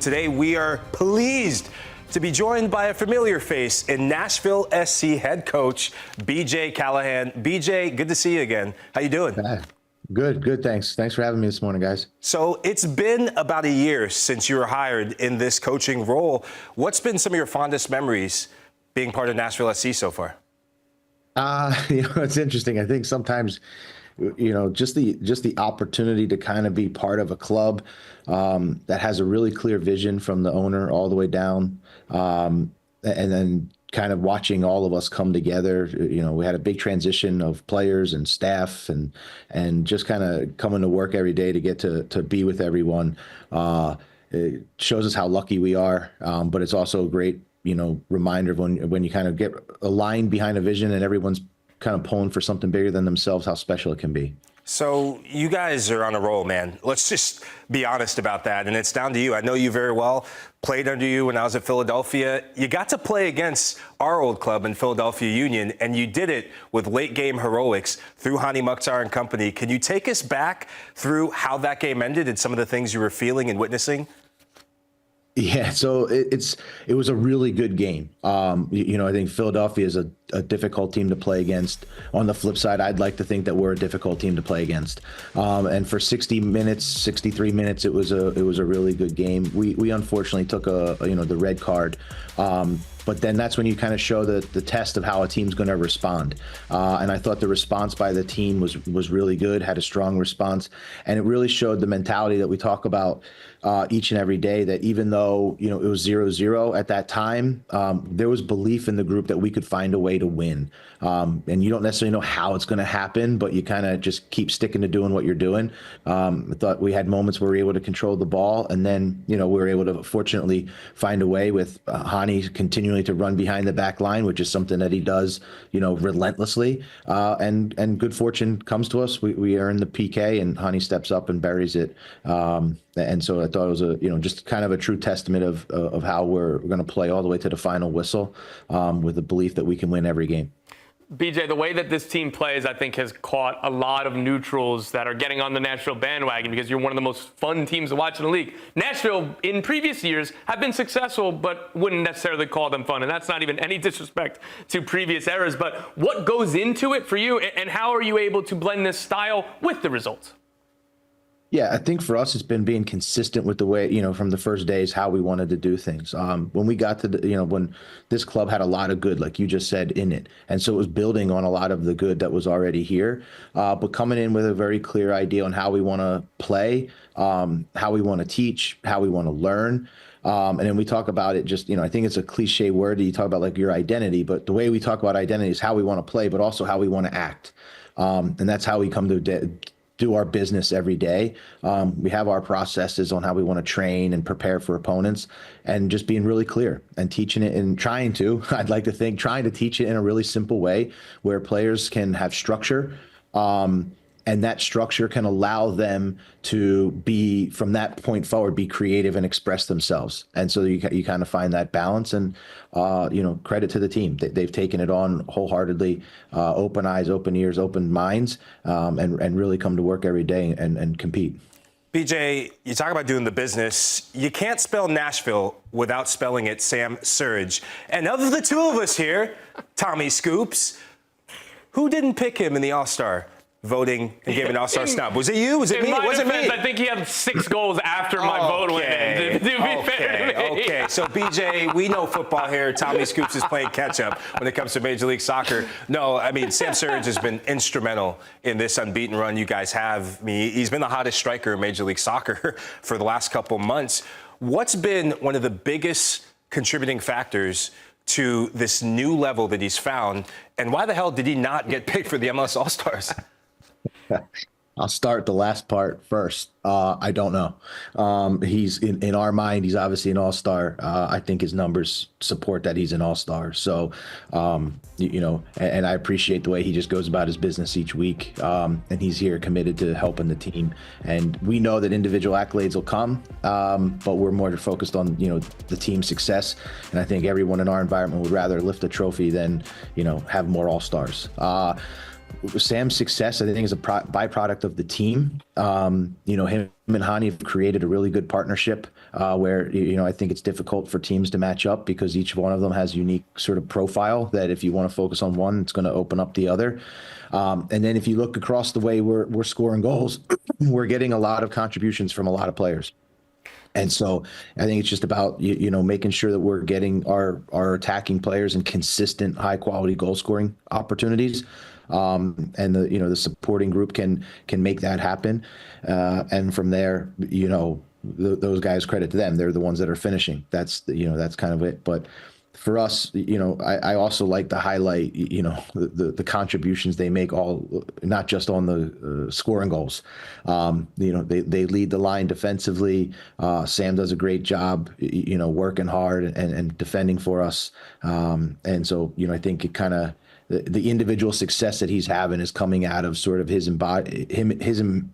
Today, we are pleased to be joined by a familiar face in Nashville SC head coach, B.J. Callaghan. B.J., good to see you again. How you doing? Good. Thanks for having me this morning, guys. So it's been about a year since you were hired in this coaching role. What's been some of your fondest memories being part of Nashville SC so far? It's interesting. I think sometimes, just the opportunity to kind of be part of a club that has a really clear vision from the owner all the way down, and then kind of watching all of us come together. We had a big transition of players and staff, and just kind of coming to work every day to get to be with everyone. It shows us how lucky we are, but it's also a great reminder of when you kind of get aligned behind a vision and everyone's kind of pulling for something bigger than themselves, how special it can be. So you guys are on a roll, man. Let's just be honest about that. And it's down to you. I know you very well. Played under you when I was at Philadelphia. You got to play against our old club in Philadelphia Union, and you did it with late game heroics through Hani Mukhtar and company. Can you take us back through how that game ended and some of the things you were feeling and witnessing? Yeah, so it was a really good game. I think Philadelphia is a difficult team to play against. On the flip side, I'd like to think that we're a difficult team to play against. And for 63 minutes, it was a really good game. We unfortunately took the red card. But then that's when you kind of show the test of how a team's going to respond. And I thought the response by the team was really good, had a strong response. And it really showed the mentality that we talk about each and every day, that even though, it was 0-0 at that time, there was belief in the group that we could find a way to win. And you don't necessarily know how it's going to happen, but you kind of just keep sticking to doing what you're doing. I thought we had moments where we were able to control the ball. And then, we were able to fortunately find a way with Hani continuing to run behind the back line, which is something that he does, relentlessly. And good fortune comes to us. We earn the PK, and Hani steps up and buries it. And so I thought it was just kind of a true testament of how we're going to play all the way to the final whistle, with the belief that we can win every game. BJ, the way that this team plays, I think, has caught a lot of neutrals that are getting on the Nashville bandwagon because you're one of the most fun teams to watch in the league. Nashville, in previous years, have been successful, but wouldn't necessarily call them fun. And that's not even any disrespect to previous eras. But what goes into it for you, and how are you able to blend this style with the results? Yeah, I think for us, it's been being consistent with the way, from the first days, how we wanted to do things. When we got to when this club had a lot of good, like you just said, in it. And so it was building on a lot of the good that was already here, but coming in with a very clear idea on how we want to play, how we want to teach, how we want to learn. And then we talk about it just, I think it's a cliche word that you talk about, like your identity, but the way we talk about identity is how we want to play, but also how we want to act. And that's how we come to do our business every day. We have our processes on how we want to train and prepare for opponents, and just being really clear and teaching it and trying to teach it in a really simple way where players can have structure. And that structure can allow them to be, from that point forward, be creative and express themselves. And so you kind of find that balance, and, credit to the team. They've taken it on wholeheartedly, open eyes, open ears, open minds, and really come to work every day and compete. BJ, you talk about doing the business. You can't spell Nashville without spelling it Sam Surridge. And of the two of us here, Tommy Scoops, who didn't pick him in the All-Star voting and gave an All-Star snub? Was it you? Was it me? It wasn't me. I think he had 6 goals after my vote went in, to be fair to me. Okay, so BJ, we know football here. Tommy Scoops is playing catch-up when it comes to Major League Soccer. No, I mean, Sam Surridge has been instrumental in this unbeaten run you guys have. He's been the hottest striker in Major League Soccer for the last couple months. What's been one of the biggest contributing factors to this new level that he's found, and why the hell did he not get picked for the MLS All-Stars? I'll start the last part first. I don't know. He's in our mind, he's obviously an all-star. I think his numbers support that he's an all-star. So, and I appreciate the way he just goes about his business each week. And he's here committed to helping the team. And we know that individual accolades will come, but we're more focused on, the team's success. And I think everyone in our environment would rather lift a trophy than, have more all-stars. Sam's success, I think, is a byproduct of the team. Him and Hani have created a really good partnership where, I think it's difficult for teams to match up because each one of them has unique sort of profile that if you want to focus on one, it's going to open up the other. And then if you look across the way we're scoring goals, we're getting a lot of contributions from a lot of players. And so I think it's just about, making sure that we're getting our attacking players in consistent, high quality goal scoring opportunities. And the supporting group can make that happen. And from there, those guys, credit to them. They're the ones that are finishing. That's kind of it. But for us, I also like to highlight, the contributions they make, all not just on the scoring goals. They lead the line defensively. Sam does a great job, working hard and defending for us. And so, I think it kind of the individual success that he's having is coming out of sort of him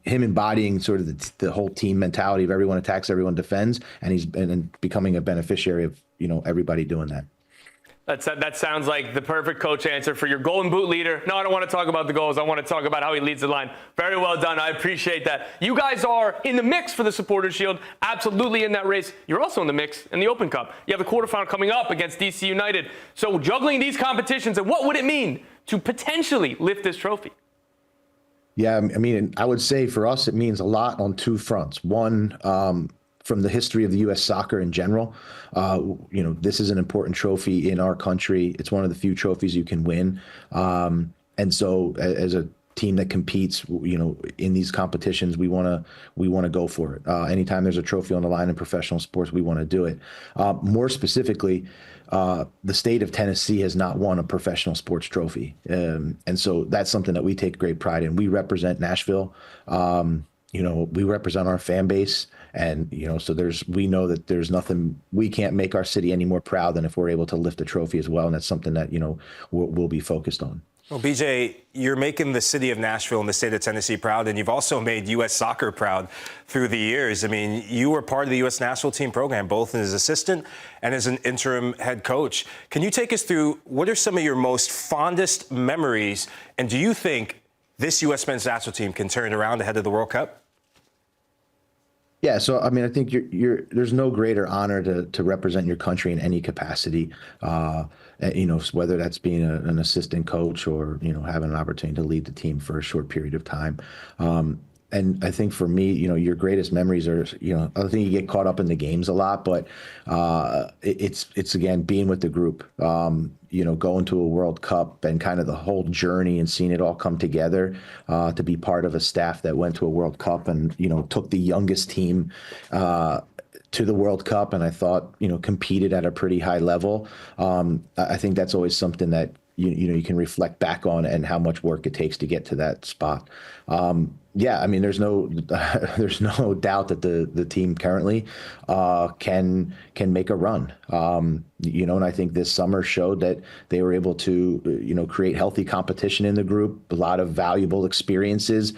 embodying sort of the whole team mentality of everyone attacks, everyone defends, and he's becoming a beneficiary of everybody doing that. That sounds like the perfect coach answer for your golden boot leader. No, I don't want to talk about the goals. I want to talk about how he leads the line. Very well done. I appreciate that. You guys are in the mix for the Supporters Shield, absolutely in that race. You're also in the mix in the Open Cup. You have the quarterfinal coming up against DC United. So juggling these competitions, and what would it mean to potentially lift this trophy? Yeah, I mean, I would say for us, it means a lot on two fronts. One, from the history of the U.S. soccer in general, this is an important trophy in our country. It's one of the few trophies you can win. And so as a team that competes, in these competitions, we want to go for it. Anytime there's a trophy on the line in professional sports, we want to do it. More specifically, the state of Tennessee has not won a professional sports trophy. And so that's something that we take great pride in. We represent Nashville. We represent our fan base. And, so we know that there's nothing, we can't make our city any more proud than if we're able to lift a trophy as well. And that's something that, we'll be focused on. Well, BJ, you're making the city of Nashville and the state of Tennessee proud, and you've also made U.S. soccer proud through the years. I mean, you were part of the U.S. national team program, both as assistant and as an interim head coach. Can you take us through what are some of your most fondest memories, and do you think this U.S. men's national team can turn it around ahead of the World Cup? Yeah, so I mean, I think there's no greater honor to represent your country in any capacity, whether that's being an assistant coach or having an opportunity to lead the team for a short period of time. And I think for me, your greatest memories are, I think you get caught up in the games a lot, but it's again, being with the group, going to a World Cup and kind of the whole journey and seeing it all come together, to be part of a staff that went to a World Cup and, took the youngest team to the World Cup. And I thought, competed at a pretty high level. I think that's always something that, you can reflect back on and how much work it takes to get to that spot. Yeah, I mean, there's no doubt that the team currently can make a run. And I think this summer showed that they were able to, create healthy competition in the group, a lot of valuable experiences,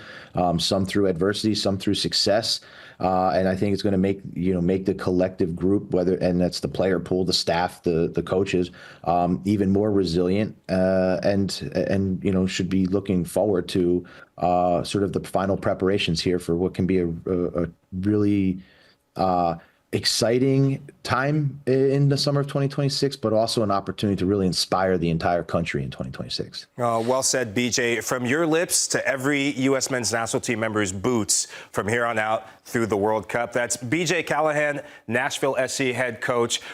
some through adversity, some through success. And I think it's going to make the collective group, and that's the player pool, the staff, the coaches, even more resilient, and should be looking forward to sort of the final preparations here for what can be a really exciting time in the summer of 2026, but also an opportunity to really inspire the entire country in 2026. Well said, BJ. From your lips to every U.S. men's national team member's boots from here on out through the World Cup. That's B.J. Callaghan, Nashville SC head coach.